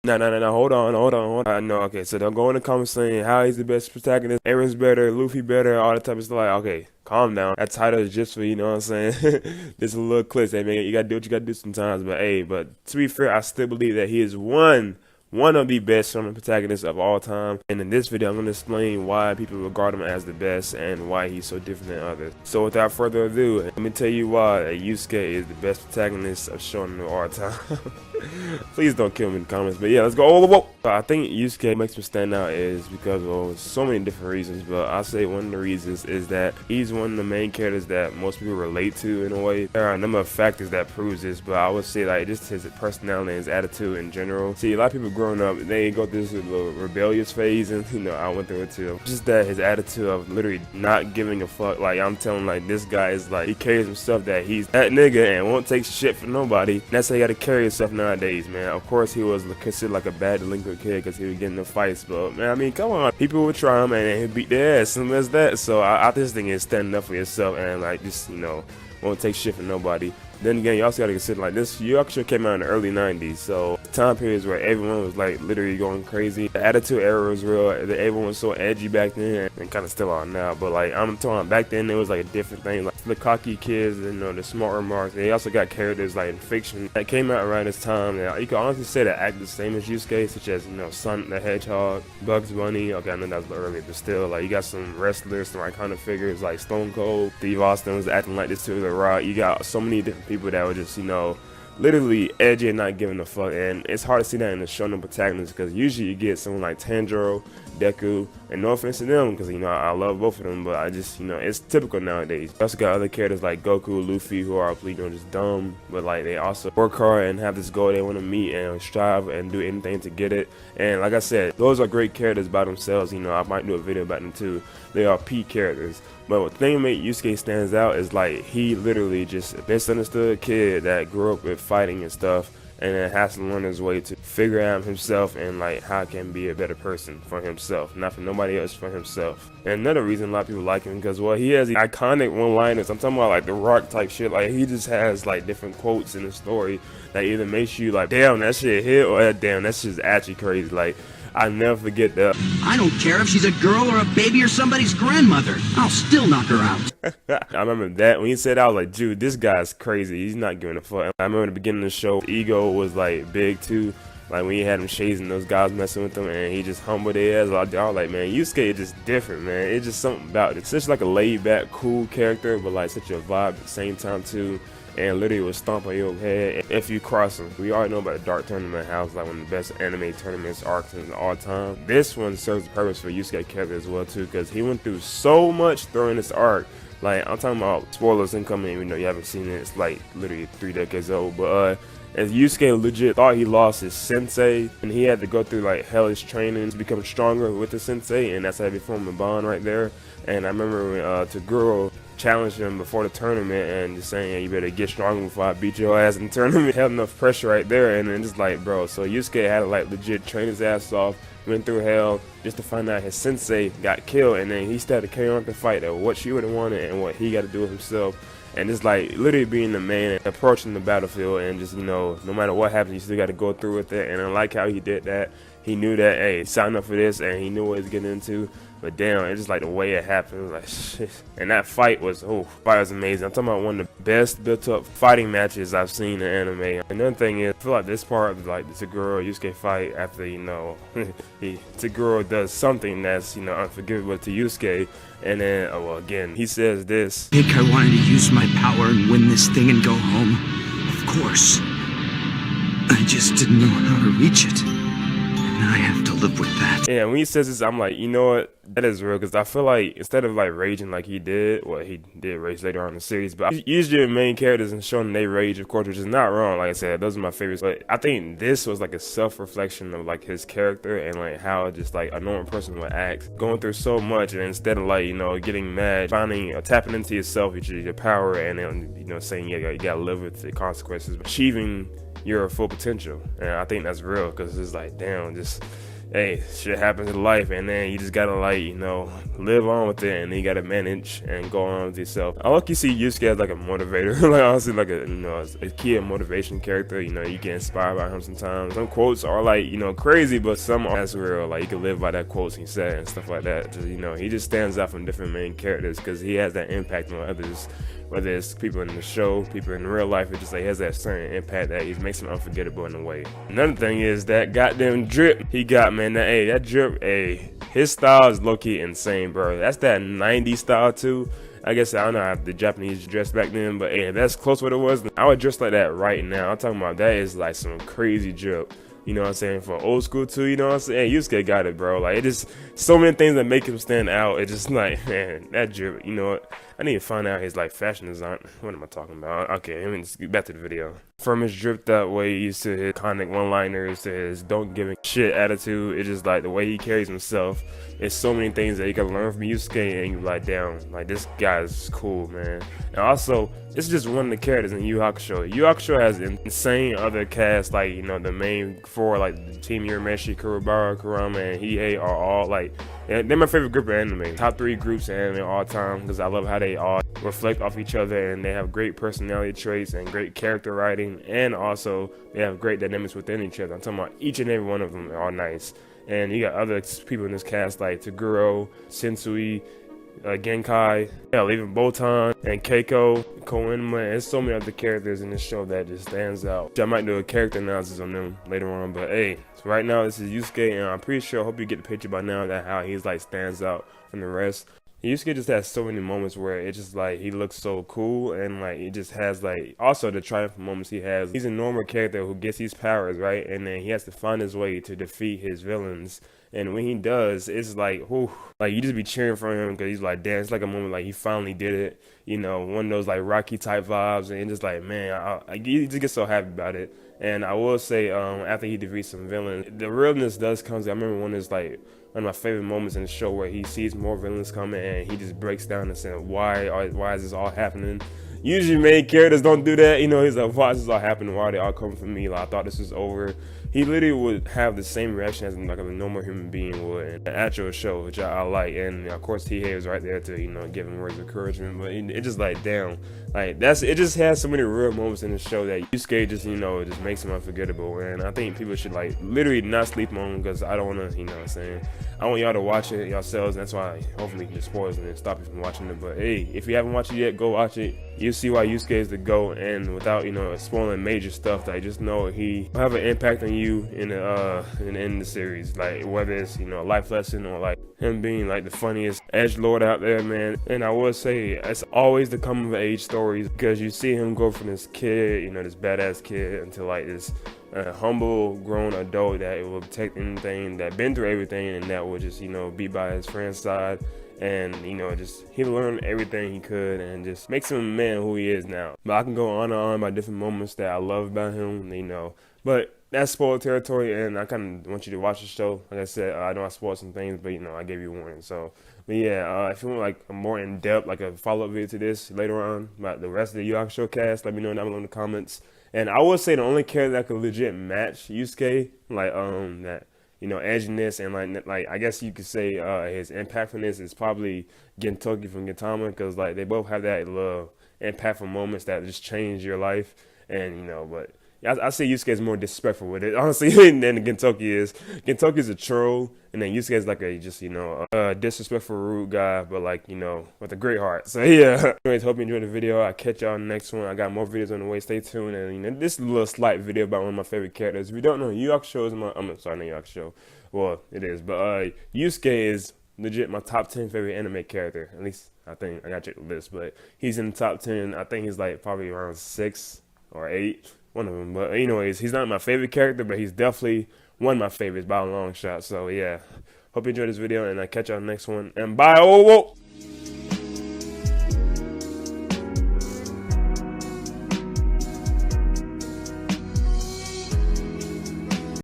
No, hold on. No, okay, so don't go in the comments saying how he's the best protagonist, Aaron's better, Luffy better, all that type of stuff. Like, okay, calm down. That title is just for, you know what I'm saying? Just a little clip. Hey, man, you gotta do what you gotta do sometimes. But hey, but to be fair, I still believe that he is one of the best Shonen protagonists of all time. And in this video, I'm going to explain why people regard him as the best and why he's so different than others. So without further ado, let me tell you why Yusuke is the best protagonist of Shonen of all time. Please don't kill me in the comments. But yeah, let's go. Whoa. I think Yusuke makes me stand out is because of so many different reasons. But I'll say one of the reasons is that he's one of the main characters that most people relate to in a way. There are a number of factors that proves this, but I would say like just his personality and his attitude in general. See, a lot of people growing up, they go through this little rebellious phase, and you know, I went through it too. Just that his attitude of literally not giving a fuck. Like, I'm telling, like, this guy is like, he carries himself that he's that nigga and won't take shit from nobody. And that's how you gotta carry yourself nowadays, man. Of course, he was considered like a bad delinquent kid because he would get in the fights, but man, I mean, come on, people would try him and he'd beat their ass, simple as that. So I just think it's standing up for yourself and like just, you know, won't take shit from nobody. Then again, you also gotta consider like this Yuyuhakusho came out in the early 90s, so time periods where everyone was like literally going crazy. The attitude era was real. Everyone was so edgy back then, and kind of still are now. But like I'm talking back then, it was like a different thing. Like the cocky kids, and, you know, the smart remarks. They also got characters like in fiction that came out around this time. Now you can honestly say that act the same as Yusuke, such as, you know, Sonic the Hedgehog, Bugs Bunny. Okay, I know that was a little earlier, but still, like you got some wrestlers, some iconic figures like Stone Cold, Steve Austin was acting like this too. The Rock. You got so many different people that were just, you know, literally edgy and not giving a fuck, and it's hard to see that in the shonen protagonist because usually you get someone like Tanjiro, Deku, and no offense to them because, you know, I love both of them, but I just, you know, it's typical nowadays. You also got other characters like Goku, Luffy, who are, you know, just dumb, but like they also work hard and have this goal they want to meet and strive and do anything to get it. And like I said, those are great characters by themselves. You know, I might do a video about them too. They are peak characters. But what thing that make Yusuke stands out is like he literally just a misunderstood kid that grew up with fighting and stuff, and then has to learn his way to figure out himself and like how can be a better person for himself, not for nobody else, for himself. And another reason a lot of people like him because, well, he has the iconic one-liners. I'm talking about like the Rock type shit. Like he just has like different quotes in the story that either makes you like, damn, that shit hit, or damn, that shit's actually crazy. Like I never forget that. I don't care if she's a girl or a baby or somebody's grandmother. I'll still knock her out. I remember that when he said, I was like, dude, this guy's crazy. He's not giving a fuck. I remember the beginning of the show, ego was like big too. Like when he had him chasing those guys messing with him, and he just humbled their ass. I was like, man, Yusuke is just different, man. It's just something about it. It's such like a laid back, cool character, but like such a vibe at the same time too. And literally will stomp on your head if you cross him. We already know about the Dark Tournament House, like one of the best anime tournaments arcs in all time. This one serves the purpose for Yusuke character as well too, because he went through so much during this arc. Like I'm talking about spoilers incoming, even though you haven't seen it. It's like literally 3 decades old, but as Yusuke legit thought he lost his sensei, and he had to go through like hellish training to become stronger with the sensei, and that's how they formed a bond right there. And I remember when Taguro challenged him before the tournament and just saying, hey, you better get stronger before I beat your ass in the tournament. Held enough pressure right there, and then just like, bro, so Yusuke had to like legit train his ass off, went through hell just to find out his sensei got killed, and then he started to carry on the fight of what she would have wanted and what he got to do with himself. And just like literally being the man and approaching the battlefield, and just, you know, no matter what happens, you still got to go through with it. And I like how he did that. He knew that, hey, sign up for this, and he knew what he was getting into. But damn, it's just like the way it happened, like shit. And that fight was, fight was amazing. I'm talking about one of the best built-up fighting matches I've seen in anime. Another thing is, I feel like this part of like the Taguro Yusuke fight, after, you know, Taguro does something that's, you know, unforgivable to Yusuke, and then, well, again, he says this. I think I wanted to use my power and win this thing and go home. Of course. I just didn't know how to reach it. And I have to live with that. Yeah, when he says this, I'm like, you know what? That is real, because I feel like instead of like raging like he did, well, he did rage later on in the series, but usually the main characters in Shonen, they rage, of course, which is not wrong. Like I said, those are my favorites, but I think this was like a self-reflection of like his character and like how just like a normal person would act, going through so much, and instead of like, you know, getting mad, finding tapping into yourself, your power, and then, you know, saying, yeah, you gotta live with the consequences, achieving your full potential. And I think that's real, because it's like, damn, just hey, shit happens in life, and then you just gotta like, live on with it, and then you gotta manage and go on with yourself. I like you see Yusuke as like a motivator, like honestly like a key motivation character. You get inspired by him sometimes. Some quotes are like, crazy, but some are as real. Like you can live by that quotes he said and stuff like that. Just, he just stands out from different main characters because he has that impact on others. Whether it's people in the show, people in real life, it just like has that certain impact that he makes him unforgettable in a way. Another thing is that goddamn drip he got, man. That drip, his style is low-key insane, bro. That's that 90s style too. I guess I don't know how the Japanese dressed back then, but hey, if that's close to what it was, I would dress like that right now. I'm talking about that is like some crazy drip. You know what I'm saying? For old school too, you know what I'm saying? Hey, Yusuke got it, bro. Like, it just, so many things that make him stand out. It's just like, man, that drip, you know what? I need to find out his, like, fashion design. What am I talking about? Okay, let me just get back to the video. From his drip that way to his iconic one-liners to his don't give a shit attitude, it's just like the way he carries himself. It's so many things that you can learn from Yusuke, and you like, damn, like, this guy's cool, man. And also, this is just one of the characters in Yu Yu Hakusho. Yu Yu Hakusho has insane other casts, like, the main four, like, the Team Urameshi, Kurobara, Kurama, and Hiei are all, like, they're my favorite group of anime. Top 3 groups of anime all time, because I love how they all reflect off each other, and they have great personality traits and great character writing, and also they have great dynamics within each other. I'm talking about each and every one of them are nice. And you got other people in this cast like Toguro, Sensui, Genkai, hell, even Botan and Keiko, Koenma, and so many other characters in this show that just stands out. I might do a character analysis on them later on, but hey, so right now this is Yusuke, and I'm pretty sure, I hope you get the picture by now, that how he's like stands out from the rest. Yusuke just has so many moments where it's just like he looks so cool, and like it just has like also the triumphant moments he has. He's a normal character who gets these powers, right? And then he has to find his way to defeat his villains. And when he does, it's like, whew, like you just be cheering for him because he's like, damn, it's like a moment like he finally did it. One of those like Rocky type vibes, and just like, man, you just get so happy about it. And I will say, after he defeats some villains, the realness does come. I remember one of my favorite moments in the show where he sees more villains coming and he just breaks down and says, why is this all happening? Usually main characters don't do that. He's like, why is this all happening? Why are they all coming for me? Like, I thought this was over. He literally would have the same reaction as like a normal human being would in the actual show, which I like. And of course, Hiei was right there to give him words of encouragement. But it just like, damn, like it just has so many real moments in the show that Yusuke just it just makes him unforgettable. And I think people should like literally not sleep on, because I don't want to, what I'm saying, I want y'all to watch it yourselves. That's why hopefully the spoilers and stop you from watching it. But hey, if you haven't watched it yet, go watch it. You'll see why Yusuke is the GOAT, and without spoiling major stuff, that I just know he will have an impact on you in the series, like whether it's a life lesson or like him being like the funniest edgelord out there, man. And I will say it's always the coming of age stories, because you see him go from this kid, this badass kid, into like this humble grown adult that will protect anything, that been through everything, and that will just be by his friend's side. And just he learned everything he could, and just makes him a man who he is now. But I can go on and on about different moments that I love about him, but that's spoiler territory, and I kind of want you to watch the show. Like I said, I know I spoiled some things, but I gave you a warning. So, but yeah, if you want like a more in depth, like a follow up video to this later on about the rest of the Yu Yu Hakusho cast, let me know down below in the comments. And I would say the only character that could legit match Yusuke, like that edginess and like I guess you could say his impactfulness is probably Gintoki from Gintama, because like they both have that little impactful moments that just change your life. And but I say Yusuke is more disrespectful with it, honestly, than Gintoki is. Gintoki is a troll, and then Yusuke is like a just a disrespectful, rude guy, but like with a great heart. So yeah. Anyways, hope you enjoyed the video. I'll catch y'all in the next one. I got more videos on the way. Stay tuned. And this is a little slight video about one of my favorite characters. If you don't know, Yu Yu Hakusho is I'm sorry, not Yu Yu Hakusho. Well, it is, but Yusuke is legit my top 10 favorite anime character. At least I think I got to check the list, but he's in the top 10. I think he's like probably around 6 or 8. One of them. But anyways, he's not my favorite character, but he's definitely one of my favorites by a long shot. So yeah, hope you enjoyed this video, and I'll catch y'all in the next one. And bye. Oh, whoa.